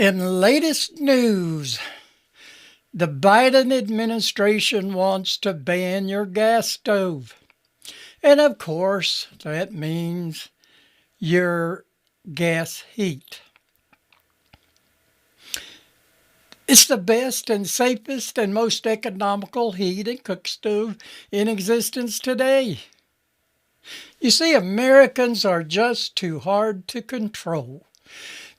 In latest news, the Biden administration wants to ban your gas stove. And of course, that means your gas heat. It's the best and safest and most economical heat and cook stove in existence today. You see, Americans are just too hard to control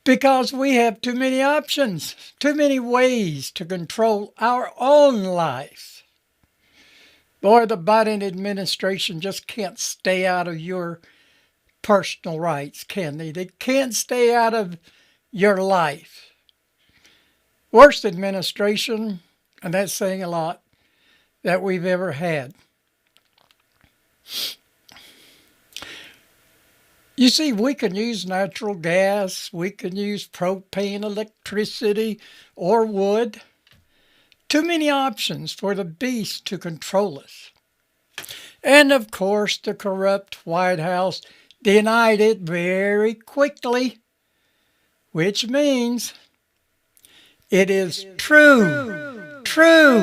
because we have too many options, too many ways to control our own life. Boy, the Biden administration just can't stay out of your personal rights, can they? They can't stay out of your life. Worst administration, and that's saying a lot, that we've ever had. You see, we can use natural gas, we can use propane, electricity, or wood. Too many options for the beast to control us. And of course, the corrupt White House denied it very quickly, which means it is true. True.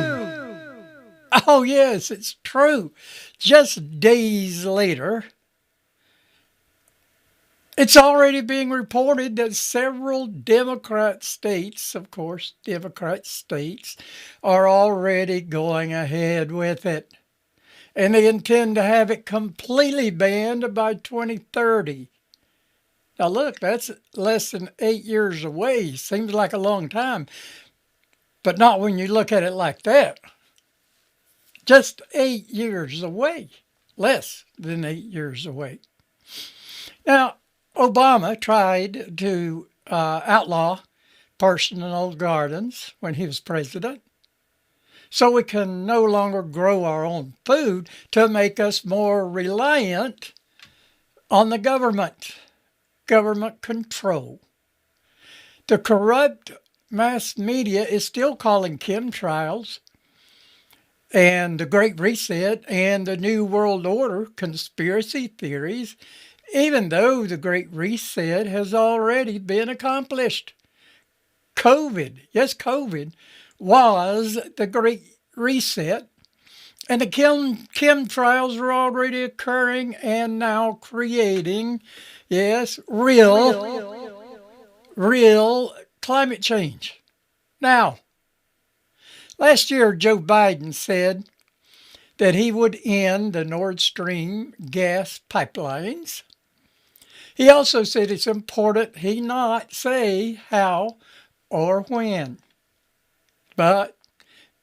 Oh, yes, it's true. Just days later, it's already being reported that several Democrat states, of course, Democrat states, are already going ahead with it. And they intend to have it completely banned by 2030. Now, look, that's less than 8 years away. Seems like a long time, but not when you look at it like that. Just 8 years away, less than 8 years away. Now, Obama tried to outlaw personal gardens when he was president, so we can no longer grow our own food to make us more reliant on the government control. The corrupt mass media is still calling chemtrails and the Great Reset and the New World Order conspiracy theories, even though the Great Reset has already been accomplished. COVID was the Great Reset, and the chemtrails are already occurring and now creating, yes, real climate change. Now, last year, Joe Biden said that he would end the Nord Stream gas pipelines. He also said it's important he not say how or when. But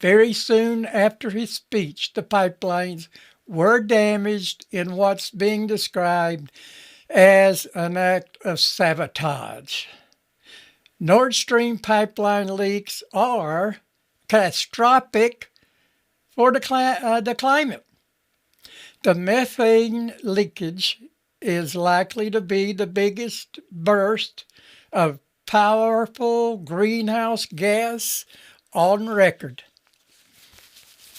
very soon after his speech, the pipelines were damaged in what's being described as an act of sabotage. Nord Stream pipeline leaks are catastrophic for the climate. The methane leakage is likely to be the biggest burst of powerful greenhouse gas on record,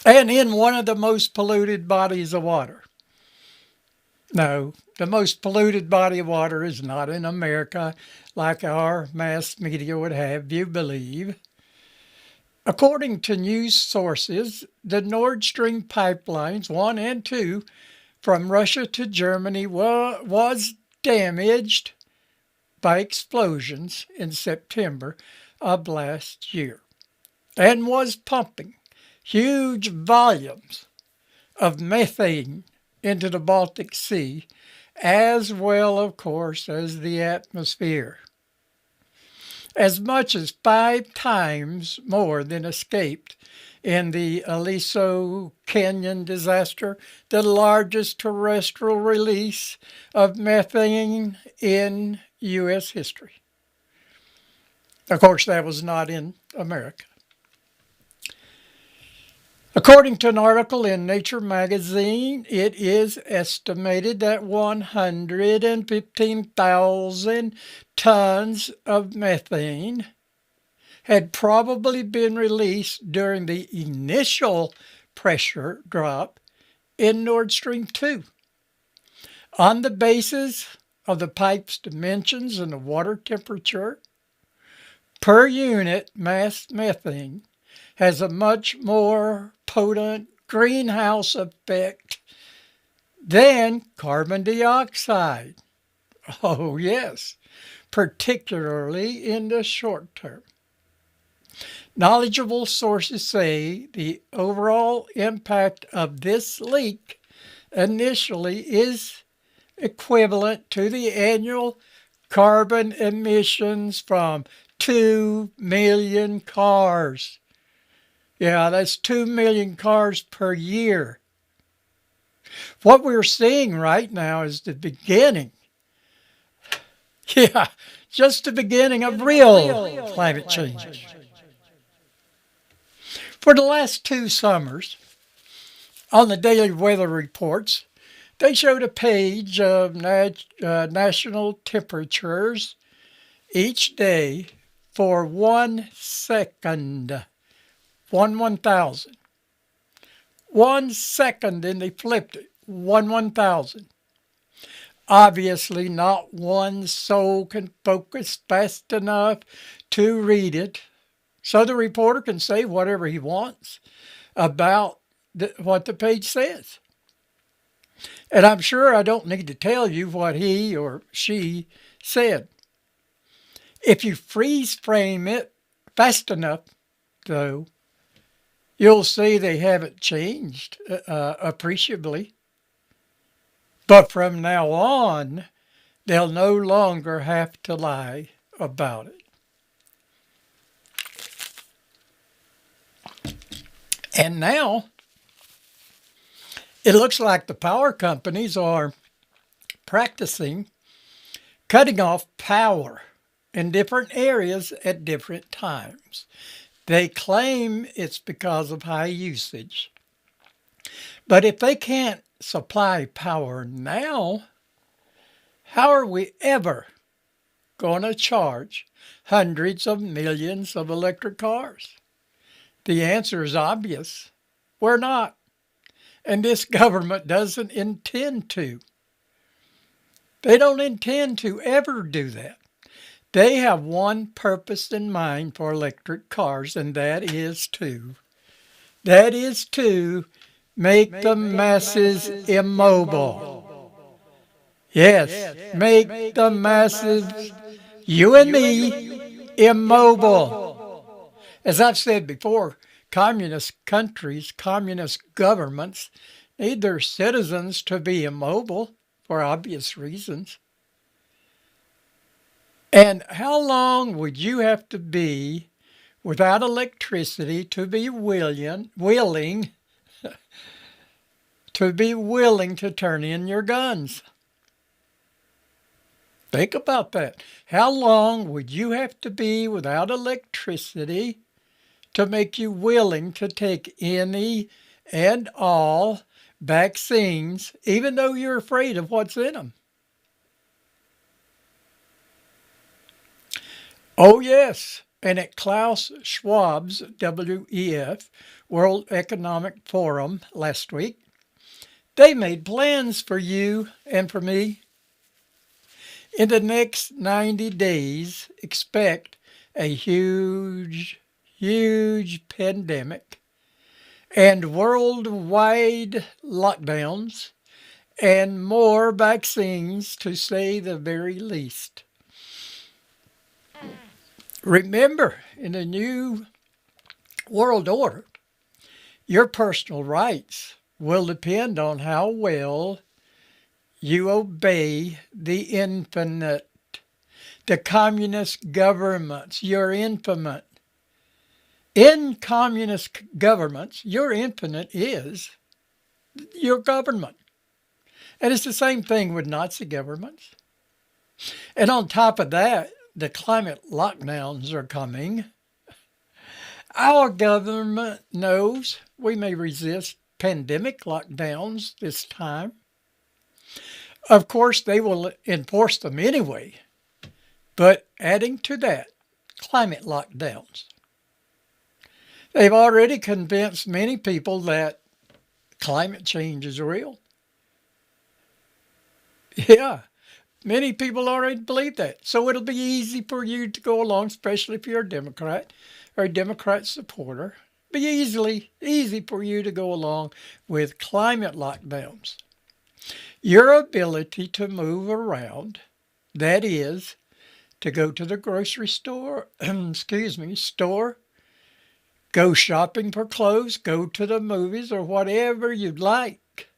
and in one of the most polluted bodies of water. No, the most polluted body of water is not in America, like our mass media would have you believe. According to news sources, the Nord Stream pipelines 1 and 2 from Russia to Germany was damaged by explosions in September of last year and was pumping huge volumes of methane into the Baltic Sea, as well, of course, as the atmosphere. As much as 5 times more than escaped in the Aliso Canyon disaster, the largest terrestrial release of methane in U.S. history. Of course, that was not in America. According to an article in Nature magazine, it is estimated that 115,000 tons of methane had probably been released during the initial pressure drop in Nord Stream 2. On the basis of the pipe's dimensions and the water temperature, per unit mass methane has a much more potent greenhouse effect than carbon dioxide. Oh, yes, particularly in the short term. Knowledgeable sources say the overall impact of this leak initially is equivalent to the annual carbon emissions from 2 million cars. Yeah, that's 2 million cars per year. What we're seeing right now is the beginning. Yeah, just the beginning of real climate change. For the last 2 summers, on the daily weather reports, they showed a page of national temperatures each day for 1 second. 1/1000. 1 second, and they flipped it. 1/1000. Obviously, not one soul can focus fast enough to read it, so the reporter can say whatever he wants about what the page says. And I'm sure I don't need to tell you what he or she said. If you freeze frame it fast enough, though, you'll see they haven't changed appreciably. But from now on, they'll no longer have to lie about it. And now, it looks like the power companies are practicing cutting off power in different areas at different times. They claim it's because of high usage. But if they can't supply power now, how are we ever going to charge hundreds of millions of electric cars? The answer is obvious. We're not. And this government doesn't intend to. They don't intend to ever do that. They have one purpose in mind for electric cars, and that is to make the masses immobile. Yes, make the masses, you and me, immobile. As I've said before, communist countries, communist governments need their citizens to be immobile for obvious reasons. And how long would you have to be without electricity to be willing to turn in your guns? Think about that. How long would you have to be without electricity to make you willing to take any and all vaccines, even though you're afraid of what's in them? Oh, yes. And at Klaus Schwab's WEF, World Economic Forum, last week, they made plans for you and for me. In the next 90 days, expect a huge pandemic and worldwide lockdowns and more vaccines, to say the very least. Remember, in the new world order, your personal rights will depend on how well you obey the infinite. The communist governments, your infinite. In communist governments, your infinite is your government. And it's the same thing with Nazi governments. And on top of that, the climate lockdowns are coming. Our government knows we may resist pandemic lockdowns this time. Of course, they will enforce them anyway. But adding to that, climate lockdowns. They've already convinced many people that climate change is real. Yeah, Many people already believe that. So it'll be easy for you to go along, especially if you're a Democrat or a Democrat supporter. Be easy for you to go along with climate lockdowns. Your ability to move around, that is, to go to the grocery store, store, go shopping for clothes, go to the movies, or whatever you'd like,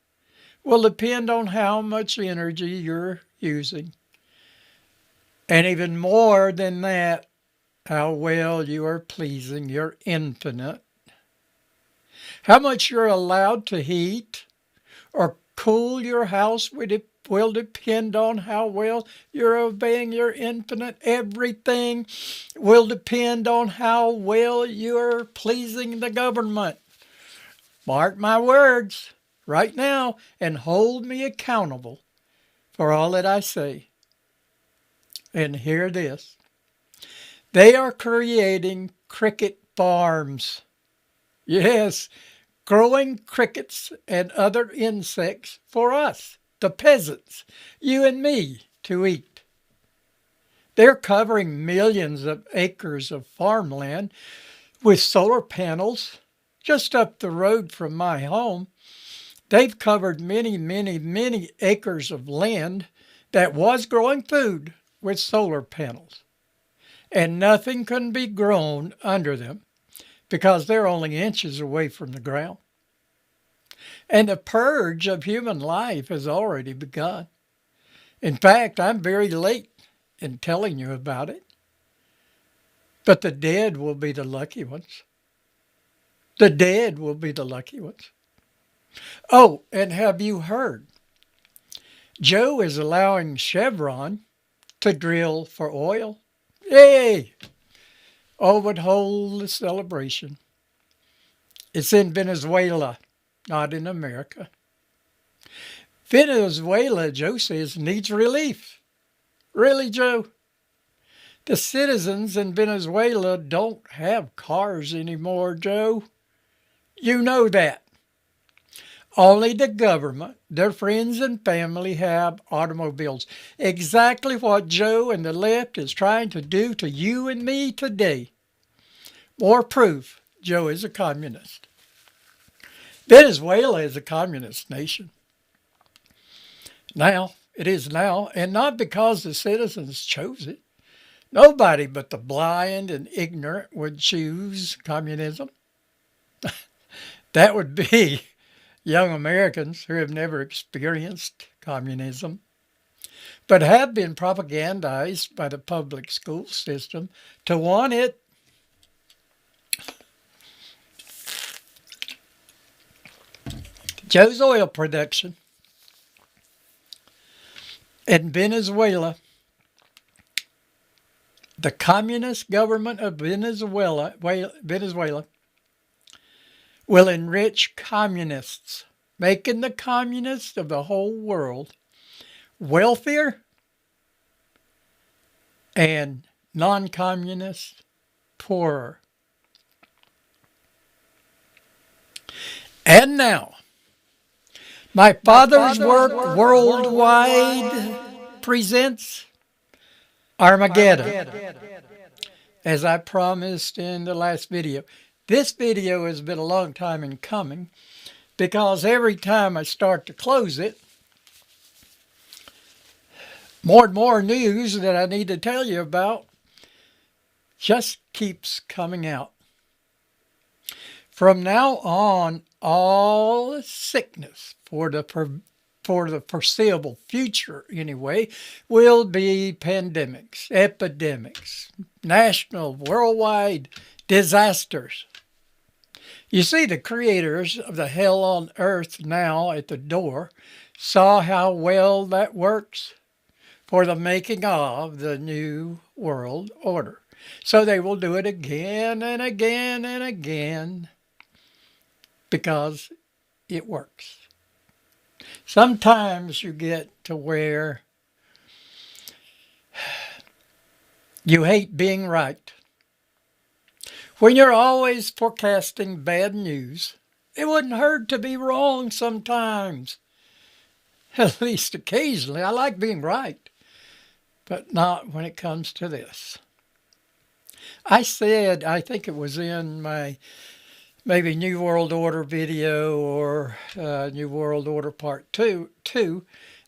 will depend on how much energy you're using. And even more than that, how well you are pleasing your infinite. How much you're allowed to heat or cool your house will depend on how well you're obeying your infinite. Everything will depend on how well you're pleasing the government. Mark my words right now and hold me accountable for all that I say. And hear this. They are creating cricket farms. Yes, growing crickets and other insects for us, the peasants, you and me, to eat. They're covering millions of acres of farmland with solar panels just up the road from my home. They've covered many acres of land that was growing food with solar panels. And nothing can be grown under them because they're only inches away from the ground. And the purge of human life has already begun. In fact, I'm very late in telling you about it. But the dead will be the lucky ones. The dead will be the lucky ones. Oh, and have you heard? Joe is allowing Chevron to drill for oil. Yay! Oh, but hold the celebration. It's in Venezuela, not in America. Venezuela, Joe says, needs relief. Really, Joe? The citizens in Venezuela don't have cars anymore, Joe. You know that. Only the government, their friends and family have automobiles. Exactly what Joe and the left is trying to do to you and me today. More proof Joe is a communist. Venezuela is a communist nation. Now, it is now, and not because the citizens chose it. Nobody but the blind and ignorant would choose communism. That would be young Americans who have never experienced communism, but have been propagandized by the public school system to want it. Joe's oil production in Venezuela, the communist government of Venezuela will enrich communists, making the communists of the whole world wealthier and non-communists poorer. And now, my father's work worldwide presents Armageddon, as I promised in the last video. This video has been a long time in coming because every time I start to close it, more and more news that I need to tell you about just keeps coming out. From now on, all sickness for the foreseeable future anyway, will be pandemics, epidemics, national, worldwide disasters. You see, the creators of the hell on earth now at the door saw how well that works for the making of the new world order. So they will do it again and again and again because it works. Sometimes you get to where you hate being right. When you're always forecasting bad news, it wouldn't hurt to be wrong sometimes. At least occasionally. I like being right. but not when it comes to this. I said, I think it was in my maybe New World Order video or New World Order Part 2,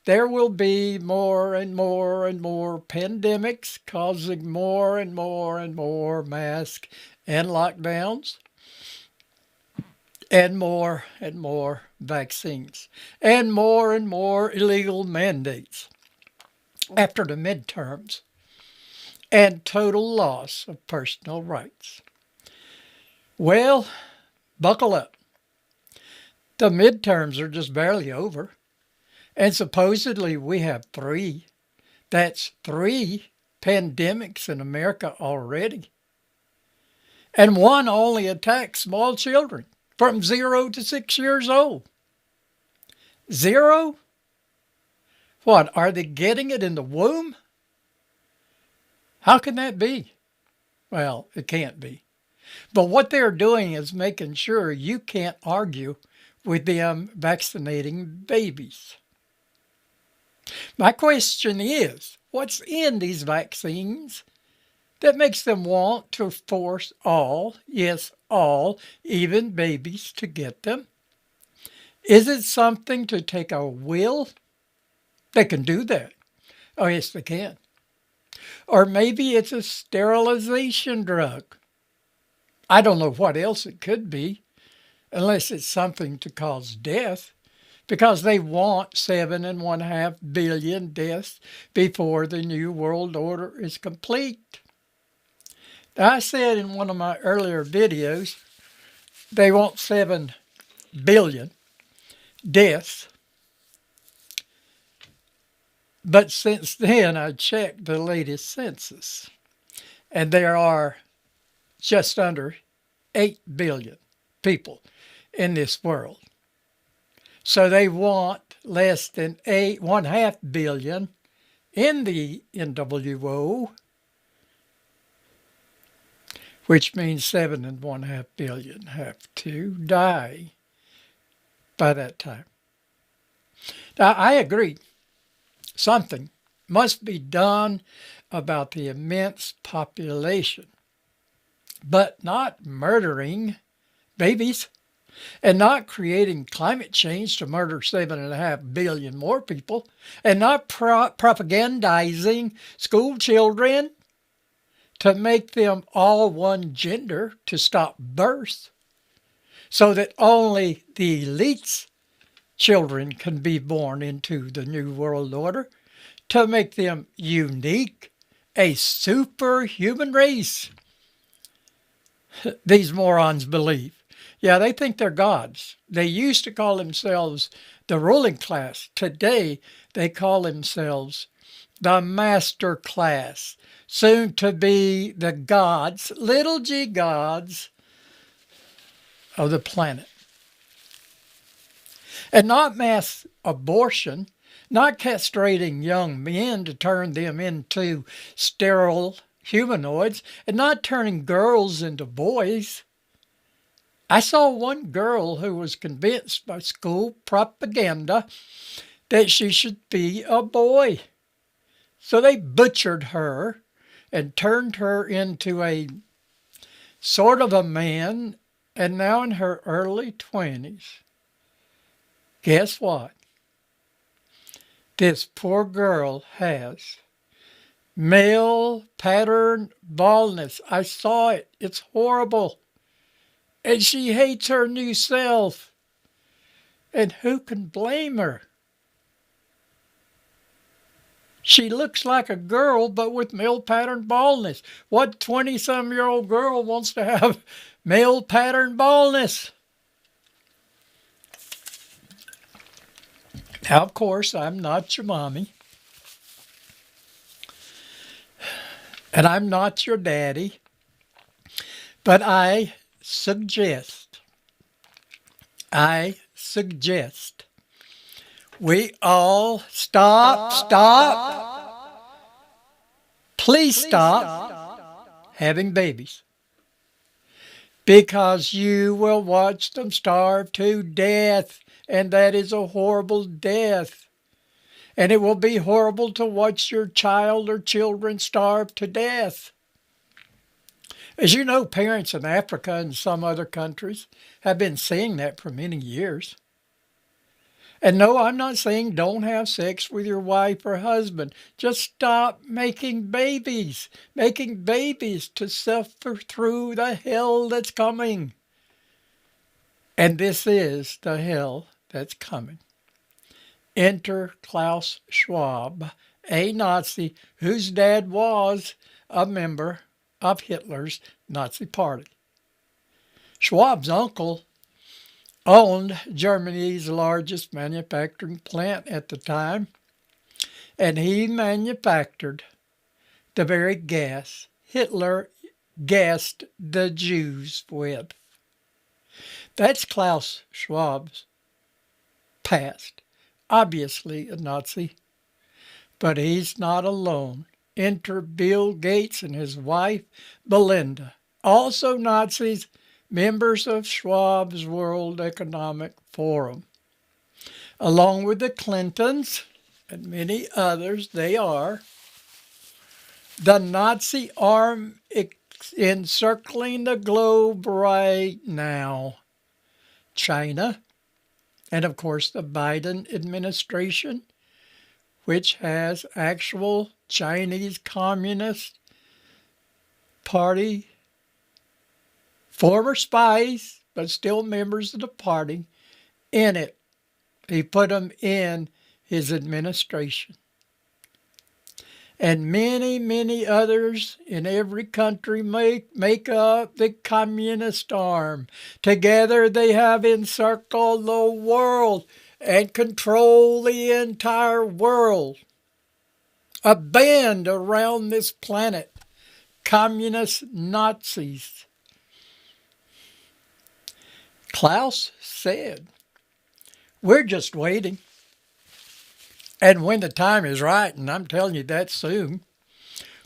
there will be more and more and more pandemics causing more and more and more mask and lockdowns and more vaccines and more illegal mandates after the midterms and total loss of personal rights. Well, buckle up. The midterms are just barely over. And supposedly we have 3. That's 3 pandemics in America already. And one only attacks small children from 0 to 6 years old. 0? What, are they getting it in the womb? How can that be? Well, it can't be. But what they're doing is making sure you can't argue with them vaccinating babies. My question is, what's in these vaccines that makes them want to force all, yes, all, even babies, to get them? Is it something to take a will? They can do that. Oh, yes, they can. Or maybe it's a sterilization drug. I don't know what else it could be, unless it's something to cause death, because they want 7.5 billion deaths before the New World Order is complete. Now, I said in one of my earlier videos, they want 7 billion deaths. But since then, I checked the latest census, and there are just under 8 billion people in this world. So they want less than 1/2 billion in the NWO, which means 7.5 billion have to die by that time. Now, I agree. Something must be done about the immense population, but not murdering babies and not creating climate change to murder 7.5 billion more people and not propagandizing school children to make them all one gender to stop birth so that only the elite's children can be born into the New World Order, to make them unique, a superhuman race. These morons believe. Yeah, they think they're gods. They used to call themselves the ruling class. Today, they call themselves the master class, soon to be the gods, little g gods of the planet. And not mass abortion, not castrating young men to turn them into sterile humanoids, and not turning girls into boys. I saw one girl who was convinced by school propaganda that she should be a boy. So they butchered her and turned her into a sort of a man, and now in her early 20s. Guess what? This poor girl has male pattern baldness. I saw it. It's horrible. And she hates her new self. And who can blame her? She looks like a girl, but with male pattern baldness. What 20-some-year-old girl wants to have male pattern baldness? Now, of course, I'm not your mommy. And I'm not your daddy. But I suggest we all please stop having babies. Because you will watch them starve to death. And that is a horrible death. and it will be horrible to watch your child or children starve to death. As you know, parents in Africa and some other countries have been saying that for many years. And no, I'm not saying don't have sex with your wife or husband. Just stop making babies to suffer through the hell that's coming. And this is the hell that's coming. Enter Klaus Schwab, a Nazi whose dad was a member of Hitler's Nazi Party. Schwab's uncle owned Germany's largest manufacturing plant at the time, and he manufactured the very gas Hitler gassed the Jews with. That's Klaus Schwab's past. Obviously a Nazi, but he's not alone. Enter Bill Gates and his wife, Belinda, also Nazis, members of Schwab's World Economic Forum. Along with the Clintons and many others, they are the Nazi arm encircling the globe right now. China, and of course the Biden administration, which has actual Chinese Communist Party former spies, but still members of the party, in it. He put them in his administration. And many, many others in every country make up the communist arm. Together they have encircled the world and control the entire world. A band around this planet, communist Nazis. Klaus said, we're just waiting. And when the time is right, and I'm telling you that soon,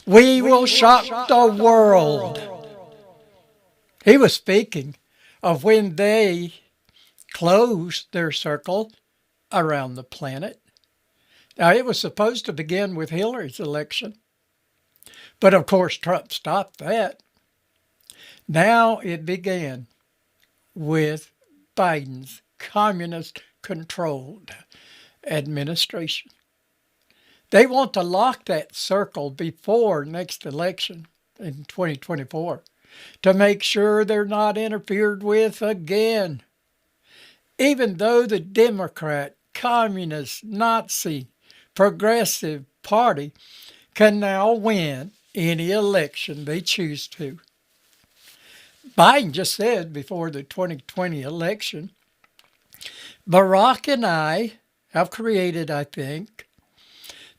we will shock the world. He was speaking of when they closed their circle around the planet. Now, it was supposed to begin with Hillary's election, but of course Trump stopped that. Now it began with Biden's communist-controlled administration. They want to lock that circle before next election in 2024 to make sure they're not interfered with again. Even though the Democrat, Communist, Nazi, Progressive Party can now win any election they choose to. Biden just said before the 2020 election, Barack and I have created, I think,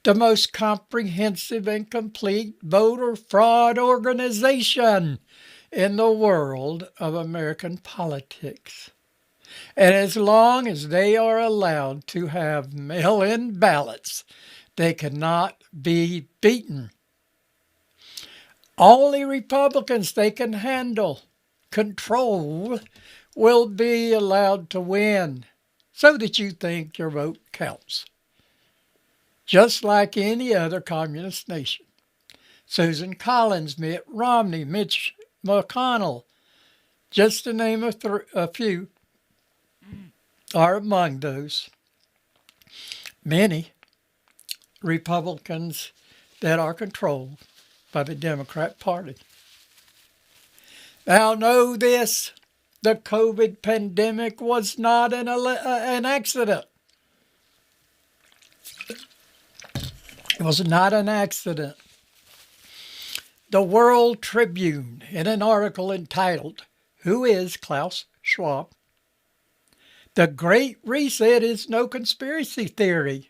the most comprehensive and complete voter fraud organization in the world of American politics. And as long as they are allowed to have mail-in ballots, they cannot be beaten. Only Republicans they can handle, control, will be allowed to win so that you think your vote counts. Just like any other communist nation. Susan Collins, Mitt Romney, Mitch McConnell, just to name a few, are among those. Many Republicans that are controlled by the Democrat Party. Now know this, the COVID pandemic was not an accident. It was not an accident. The World Tribune, in an article entitled, Who is Klaus Schwab? The Great Reset is no conspiracy theory,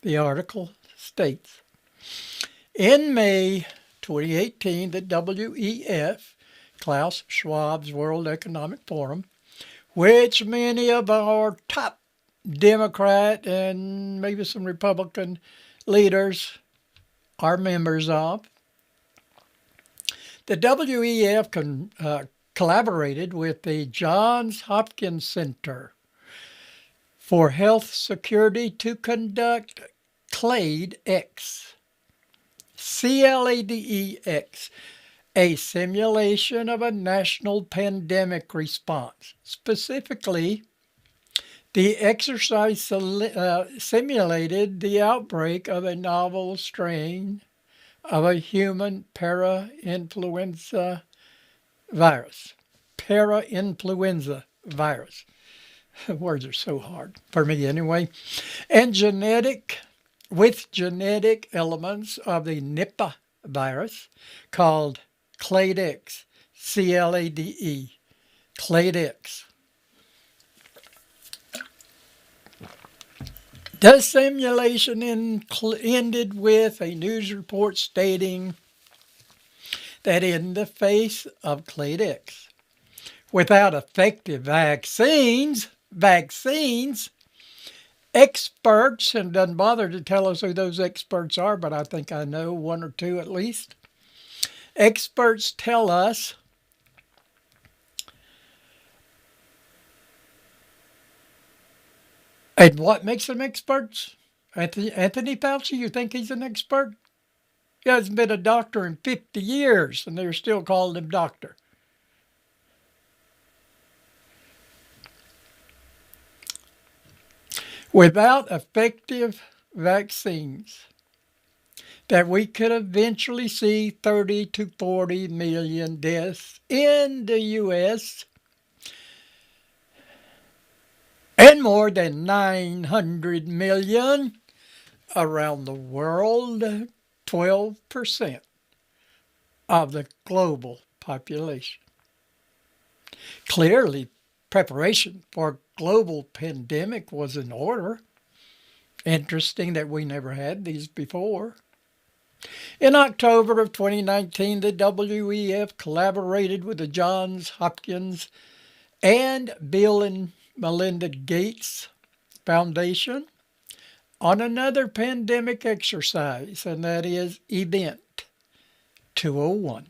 the article states. In May 2018, the WEF, Klaus Schwab's World Economic Forum, which many of our top Democrat and maybe some Republican leaders are members of, the WEF collaborated with the Johns Hopkins Center for Health Security to conduct CLADE-X, CLADE-X, a simulation of a national pandemic response. Specifically, the exercise simulated the outbreak of a novel strain of a human para-influenza virus. Para-influenza virus. Words are so hard, for me anyway. And genetic elements of the Nipah virus called CLADE-X, C-L-A-D-E, CLADE-X. The simulation ended with a news report stating that in the face of CLADE-X, without effective vaccines, experts, and doesn't bother to tell us who those experts are, but I think I know one or two at least. Experts tell us and what makes them experts? Anthony Fauci, you think he's an expert? He hasn't been a doctor in 50 years, and they're still calling him doctor. Without effective vaccines, that we could eventually see 30 to 40 million deaths in the U.S. and more than 900 million around the world, 12% of the global population. Clearly, preparation for a global pandemic was in order. Interesting that we never had these before. In October of 2019, the WEF collaborated with the Johns Hopkins and Bill and Melinda Gates Foundation on another pandemic exercise, and that is Event 201,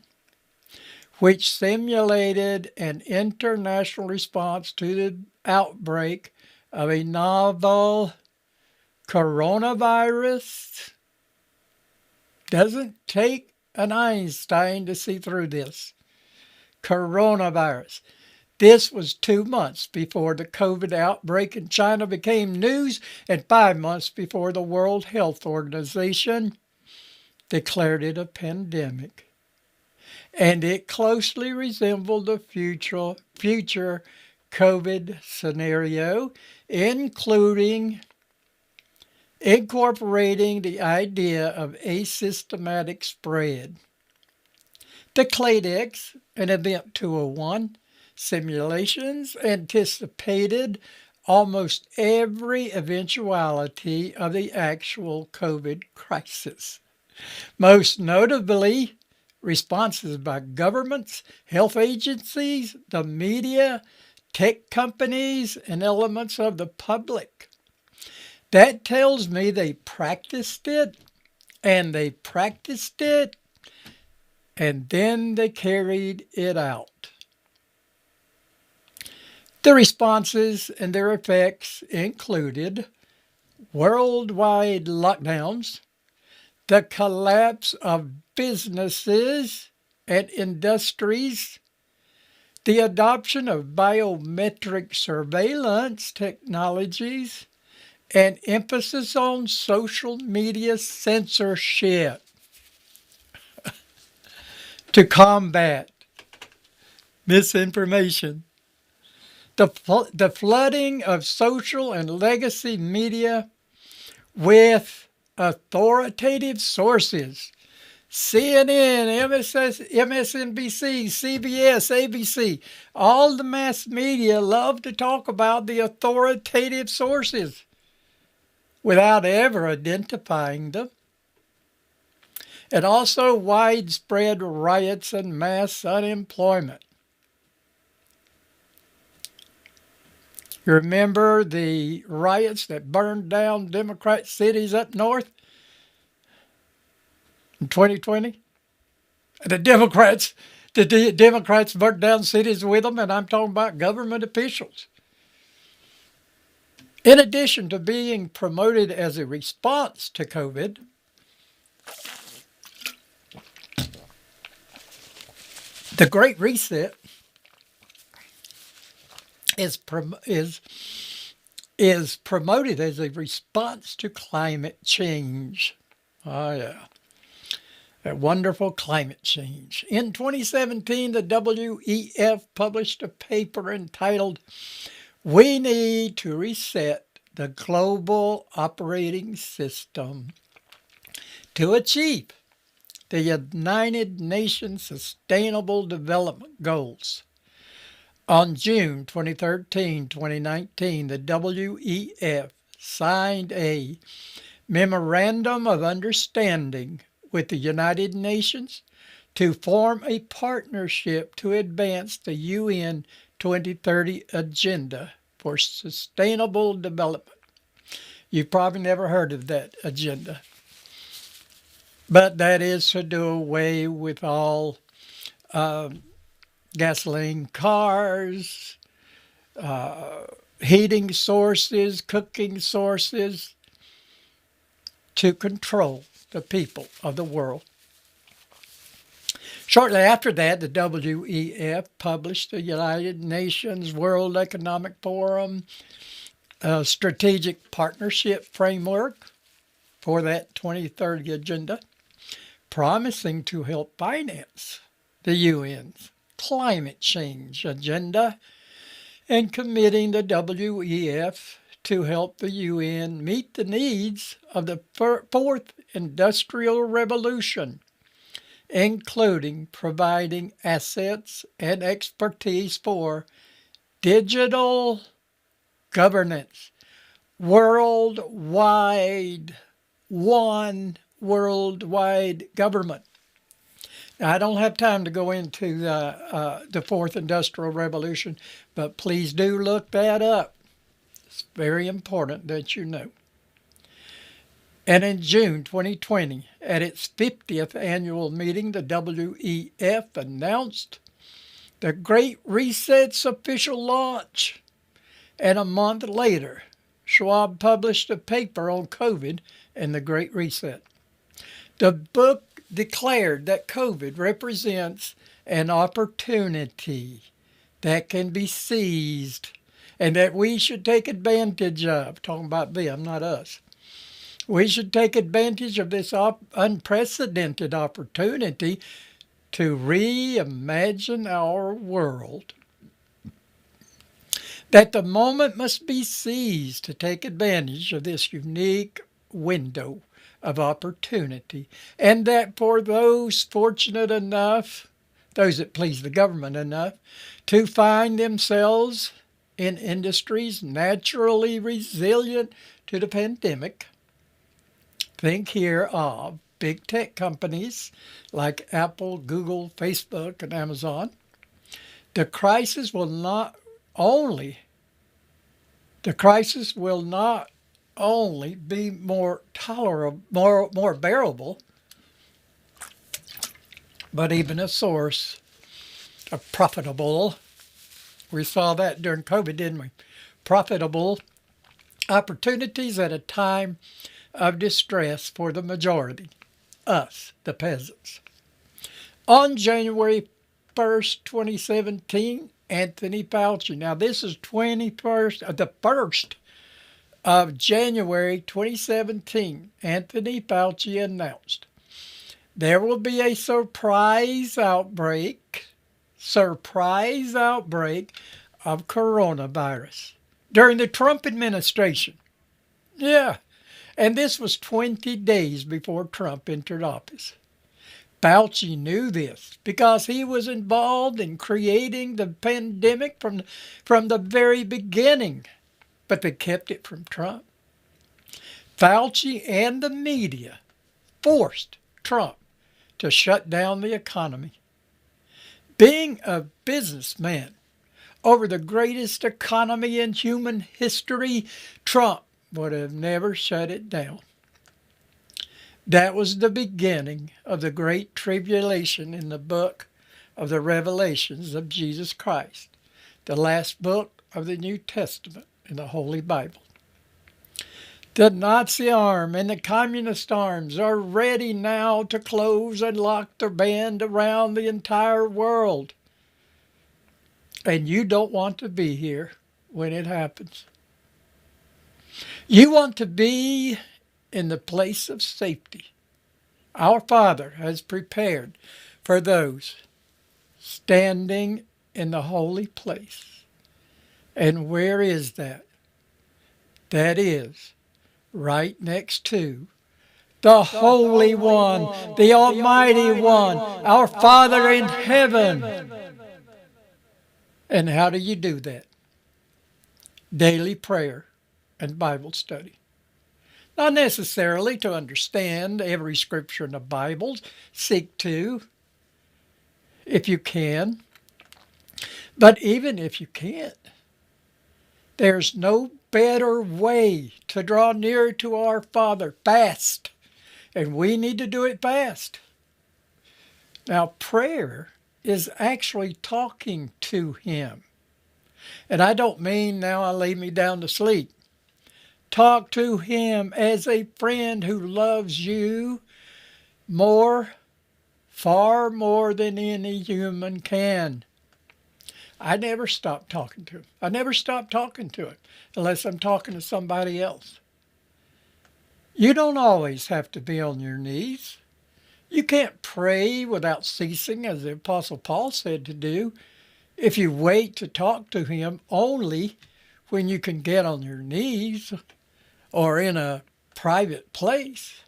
which simulated an international response to the outbreak of a novel coronavirus. Doesn't take an Einstein to see through this. Coronavirus. This was 2 months before the COVID outbreak in China became news and 5 months before the World Health Organization declared it a pandemic. And it closely resembled the future COVID scenario, incorporating the idea of asymptomatic spread. The CLADE-X and Event 201 simulations anticipated almost every eventuality of the actual COVID crisis. Most notably, responses by governments, health agencies, the media, tech companies, and elements of the public. That tells me they practiced it, and then they carried it out. The responses and their effects included worldwide lockdowns, the collapse of businesses and industries, the adoption of biometric surveillance technologies, and emphasis on social media censorship to combat misinformation. The flooding of social and legacy media with authoritative sources, CNN, MSNBC, CBS, ABC, all the mass media love to talk about the authoritative sources without ever identifying them. And also widespread riots and mass unemployment. You remember the riots that burned down Democrat cities up north in 2020? The Democrats burned down cities with them, and I'm talking about government officials. In addition to being promoted as a response to COVID, the Great Reset is promoted as a response to climate change. Oh, yeah. A wonderful climate change. In 2017, the WEF published a paper entitled, "We Need to Reset the Global Operating System to Achieve the United Nations Sustainable Development Goals." On June 2019, the WEF signed a Memorandum of Understanding with the United Nations to form a partnership to advance the UN 2030 Agenda for Sustainable Development. You've probably never heard of that agenda, but that is to do away with all gasoline cars, heating sources, cooking sources, to control the people of the world. Shortly after that, the WEF published the United Nations World Economic Forum Strategic Partnership Framework for that 2030 agenda, promising to help finance the UN's climate change agenda and committing the WEF to help the UN meet the needs of the fourth industrial revolution, including providing assets and expertise for digital governance, worldwide government. Now, I don't have time to go into the fourth industrial revolution, but please do look that up. It's very important that you know. And in June 2020, at its 50th annual meeting, the WEF announced the Great Reset's official launch. And a month later, Schwab published a paper on COVID and the Great Reset. The book declared that COVID represents an opportunity that can be seized and that we should take advantage of. Talking about them, not us. We should take advantage of this unprecedented opportunity to reimagine our world. That the moment must be seized to take advantage of this unique window of opportunity, and that for those fortunate enough, those that please the government enough, to find themselves in industries naturally resilient to the pandemic. Think here of big tech companies like Apple, Google, Facebook, and Amazon. The crisis will not only be more tolerable, more bearable, but even a source of profitable. We saw that during COVID, didn't we? Profitable opportunities at a time of distress for the majority, us, the peasants. On January 1st, 2017, Anthony Fauci. Now, this is the 1st of January 2017. Anthony Fauci announced there will be a surprise outbreak of coronavirus during the Trump administration. Yeah, and this was 20 days before Trump entered office. Fauci knew this because he was involved in creating the pandemic from the very beginning, but they kept it from Trump. Fauci and the media forced Trump to shut down the economy. Being a businessman over the greatest economy in human history, Trump would have never shut it down. That was the beginning of the great tribulation in the book of the Revelations of Jesus Christ, the last book of the New Testament in the Holy Bible. The Nazi arm and the communist arms are ready now to close and lock their band around the entire world. And you don't want to be here when it happens. You want to be in the place of safety our Father has prepared for those standing in the holy place. And where is that? That is right next to the Holy One, the Almighty One, our Father in heaven. And how do you do that? Daily prayer and Bible study. Not necessarily to understand every scripture in the Bible. Seek to, if you can. But even if you can't, there's no better way to draw near to our Father. Fast. And we need to do it fast. Now, prayer is actually talking to Him. And I don't mean now I lay me down to sleep. Talk to Him as a friend who loves you more, far more than any human can. I never stop talking to Him. I never stop talking to Him unless I'm talking to somebody else. You don't always have to be on your knees. You can't pray without ceasing, as the Apostle Paul said to do, if you wait to talk to Him only when you can get on your knees or in a private place.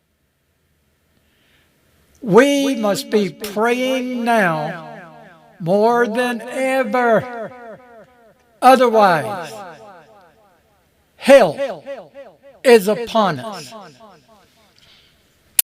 We must be praying now more than ever. Otherwise, hell is upon us.